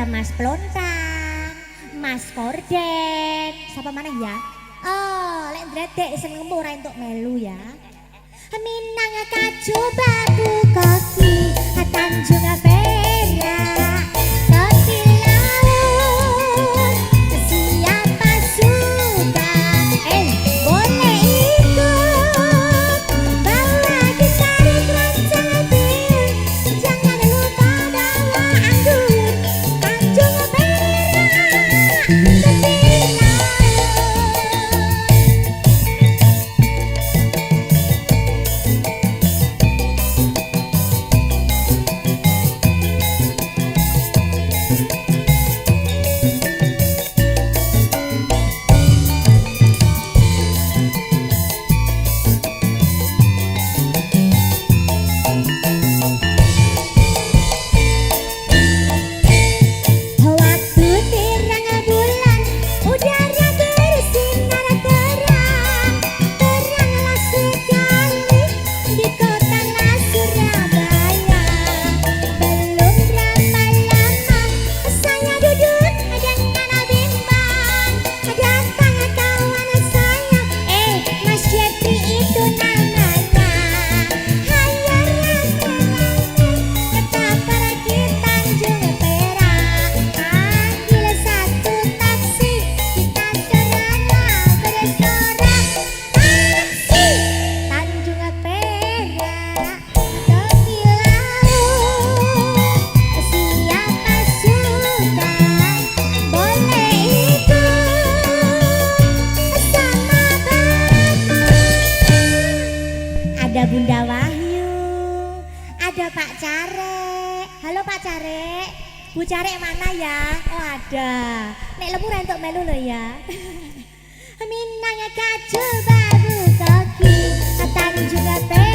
Mas Plontang, Mas Korden, siapa mana ya? Oh, lek ndredek seneng ora entuk melu ya. Minang kacu batu koki, Tanjung Perak, tepi laut, siapa suka, boleh ikut, bawa gitar keroncong biru, jangan lupa bawa anggur, Tanjung Perak, tepi laut. Waktu terang bulan, udara bersinar terang, teranglah sekali di kota Surabaya. Belum berapa lama saya duduk dengan bimbang, datang kawan saya, Mas Jeffrey itu namanya. Kita pergi Tanjung Perak, panggil satu taksi, kita serana bersorak. Taksi Tanjung Perak, tepi laut, siapa suka, boleh ikut sama Bapak. Ada Bunda Wahyu, ada Pak Carek. Halo Pak Carek, Bu Carek mana ya? Oh ada. Nek lemur entuk melu lo ya. Minang kacu baru koki, Tanjung Perak.